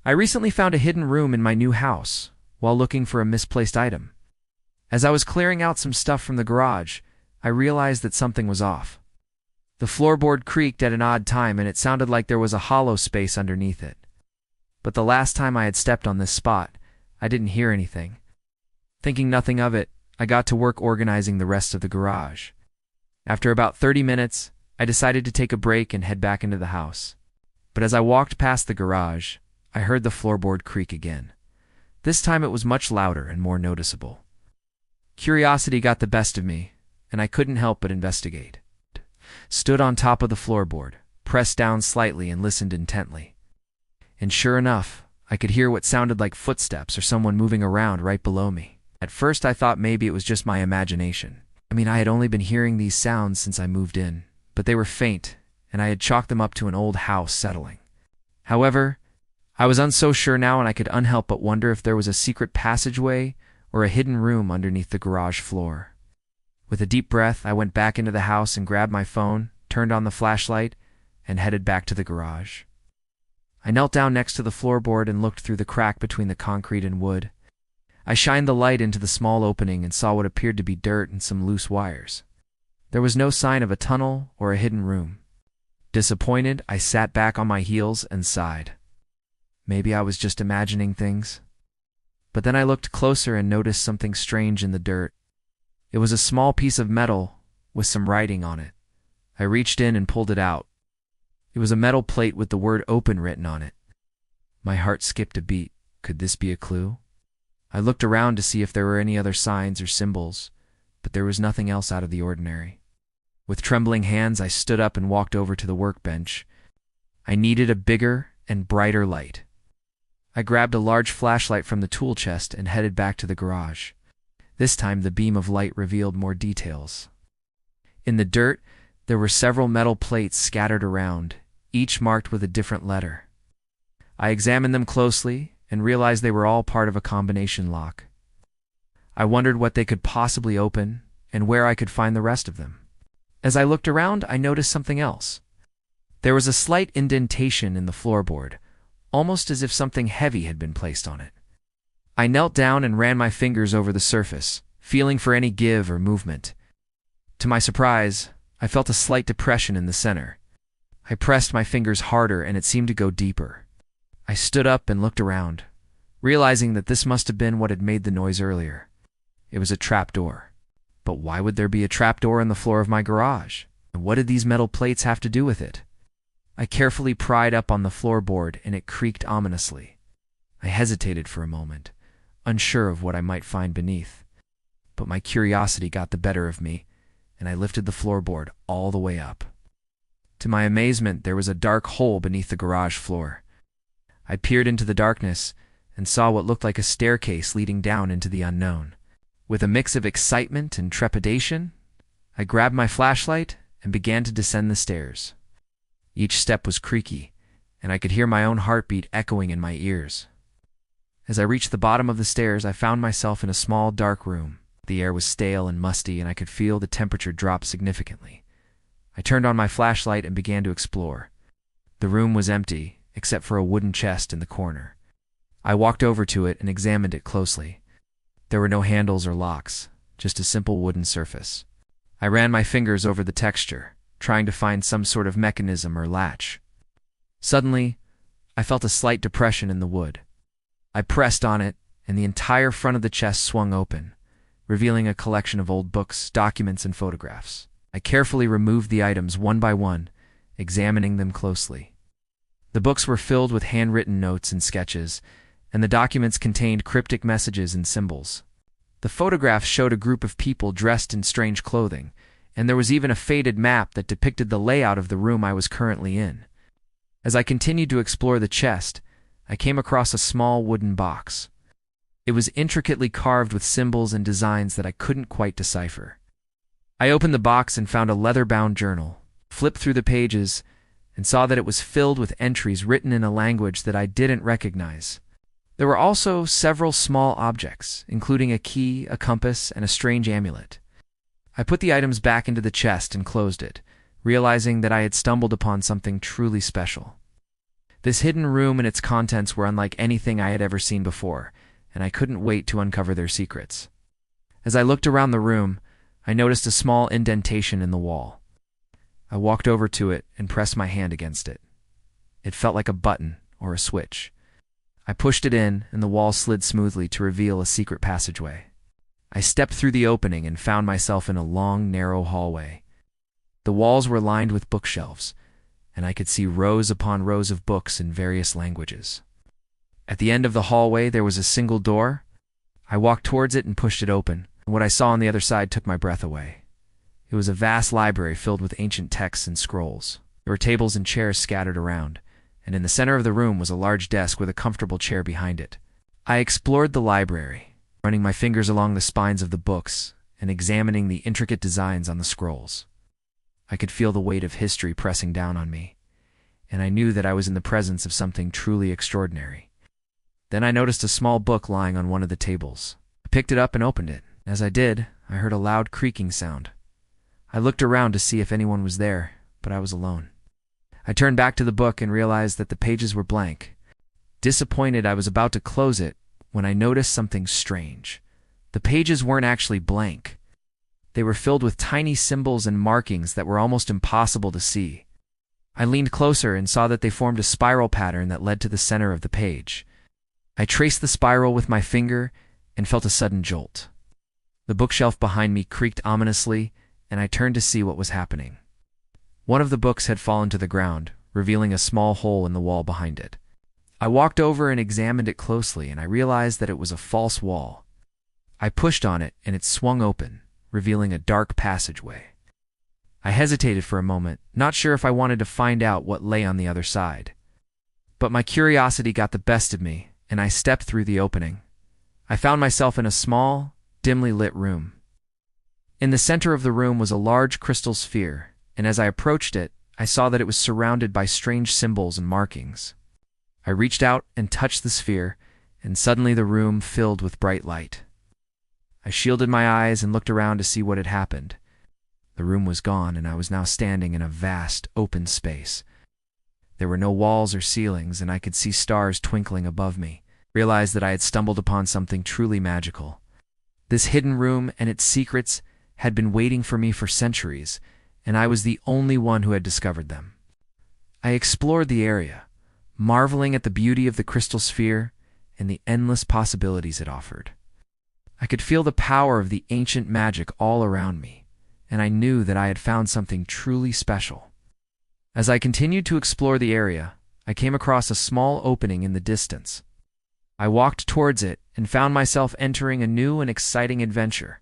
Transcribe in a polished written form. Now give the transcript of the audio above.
I recently found a hidden room in my new house while looking for a misplaced item. As I was clearing out some stuff from the garage, I realized that something was off. The floorboard creaked at an odd time and it sounded like there was a hollow space underneath it. But the last time I had stepped on this spot, I didn't hear anything. Thinking nothing of it, I got to work organizing the rest of the garage. After about 30 minutes, I decided to take a break and head back into the house. But as I walked past the garage, I heard the floorboard creak again. This time it was much louder and more noticeable. Curiosity got the best of me, and I couldn't help but investigate. Stood on top of the floorboard, pressed down slightly and listened intently. And sure enough, I could hear what sounded like footsteps or someone moving around right below me. At first I thought maybe it was just my imagination. I had only been hearing these sounds since I moved in, but they were faint, and I had chalked them up to an old house settling. However, I was so sure now, and I could unhelp but wonder if there was a secret passageway or a hidden room underneath the garage floor. With a deep breath, I went back into the house and grabbed my phone, turned on the flashlight, and headed back to the garage. I knelt down next to the floorboard and looked through the crack between the concrete and wood. I shined the light into the small opening and saw what appeared to be dirt and some loose wires. There was no sign of a tunnel or a hidden room. Disappointed, I sat back on my heels and sighed. Maybe I was just imagining things. But then I looked closer and noticed something strange in the dirt. It was a small piece of metal with some writing on it. I reached in and pulled it out. It was a metal plate with the word "open" written on it. My heart skipped a beat. Could this be a clue? I looked around to see if there were any other signs or symbols, but there was nothing else out of the ordinary. With trembling hands, I stood up and walked over to the workbench. I needed a bigger and brighter light. I grabbed a large flashlight from the tool chest and headed back to the garage. This time the beam of light revealed more details. In the dirt, there were several metal plates scattered around, each marked with a different letter. I examined them closely and realized they were all part of a combination lock. I wondered what they could possibly open and where I could find the rest of them. As I looked around, I noticed something else. There was a slight indentation in the floorboard, almost as if something heavy had been placed on it. I knelt down and ran my fingers over the surface, feeling for any give or movement. To my surprise, I felt a slight depression in the center. I pressed my fingers harder and it seemed to go deeper. I stood up and looked around, realizing that this must have been what had made the noise earlier. It was a trapdoor. But why would there be a trapdoor in the floor of my garage? And what did these metal plates have to do with it? I carefully pried up on the floorboard and it creaked ominously. I hesitated for a moment, unsure of what I might find beneath. But my curiosity got the better of me, and I lifted the floorboard all the way up. To my amazement, there was a dark hole beneath the garage floor. I peered into the darkness and saw what looked like a staircase leading down into the unknown. With a mix of excitement and trepidation, I grabbed my flashlight and began to descend the stairs. Each step was creaky, and I could hear my own heartbeat echoing in my ears. As I reached the bottom of the stairs, I found myself in a small, dark room. The air was stale and musty, and I could feel the temperature drop significantly. I turned on my flashlight and began to explore. The room was empty, except for a wooden chest in the corner. I walked over to it and examined it closely. There were no handles or locks, just a simple wooden surface. I ran my fingers over the texture, trying to find some sort of mechanism or latch. Suddenly, I felt a slight depression in the wood. I pressed on it, and the entire front of the chest swung open, revealing a collection of old books, documents, and photographs. I carefully removed the items one by one, examining them closely. The books were filled with handwritten notes and sketches, and the documents contained cryptic messages and symbols. The photographs showed a group of people dressed in strange clothing, and there was even a faded map that depicted the layout of the room I was currently in. As I continued to explore the chest, I came across a small wooden box. It was intricately carved with symbols and designs that I couldn't quite decipher. I opened the box and found a leather-bound journal, flipped through the pages, and saw that it was filled with entries written in a language that I didn't recognize. There were also several small objects, including a key, a compass, and a strange amulet. I put the items back into the chest and closed it, realizing that I had stumbled upon something truly special. This hidden room and its contents were unlike anything I had ever seen before, and I couldn't wait to uncover their secrets. As I looked around the room, I noticed a small indentation in the wall. I walked over to it and pressed my hand against it. It felt like a button or a switch. I pushed it in, and the wall slid smoothly to reveal a secret passageway. I stepped through the opening and found myself in a long, narrow hallway. The walls were lined with bookshelves, and I could see rows upon rows of books in various languages. At the end of the hallway, there was a single door. I walked towards it and pushed it open, and what I saw on the other side took my breath away. It was a vast library filled with ancient texts and scrolls. There were tables and chairs scattered around, and in the center of the room was a large desk with a comfortable chair behind it. I explored the library, running my fingers along the spines of the books and examining the intricate designs on the scrolls. I could feel the weight of history pressing down on me, and I knew that I was in the presence of something truly extraordinary. Then I noticed a small book lying on one of the tables. I picked it up and opened it. As I did, I heard a loud creaking sound. I looked around to see if anyone was there, but I was alone. I turned back to the book and realized that the pages were blank. Disappointed, I was about to close it when I noticed something strange. The pages weren't actually blank. They were filled with tiny symbols and markings that were almost impossible to see. I leaned closer and saw that they formed a spiral pattern that led to the center of the page. I traced the spiral with my finger and felt a sudden jolt. The bookshelf behind me creaked ominously, and I turned to see what was happening. One of the books had fallen to the ground, revealing a small hole in the wall behind it. I walked over and examined it closely, and I realized that it was a false wall. I pushed on it, and it swung open, revealing a dark passageway. I hesitated for a moment, not sure if I wanted to find out what lay on the other side. But my curiosity got the best of me, and I stepped through the opening. I found myself in a small, dimly lit room. In the center of the room was a large crystal sphere, and as I approached it, I saw that it was surrounded by strange symbols and markings. I reached out and touched the sphere, and suddenly the room filled with bright light. I shielded my eyes and looked around to see what had happened. The room was gone, and I was now standing in a vast, open space. There were no walls or ceilings, and I could see stars twinkling above me. I realized that I had stumbled upon something truly magical. This hidden room and its secrets had been waiting for me for centuries, and I was the only one who had discovered them. I explored the area, marveling at the beauty of the crystal sphere and the endless possibilities it offered. I could feel the power of the ancient magic all around me, and I knew that I had found something truly special. As I continued to explore the area, I came across a small opening in the distance. I walked towards it and found myself entering a new and exciting adventure.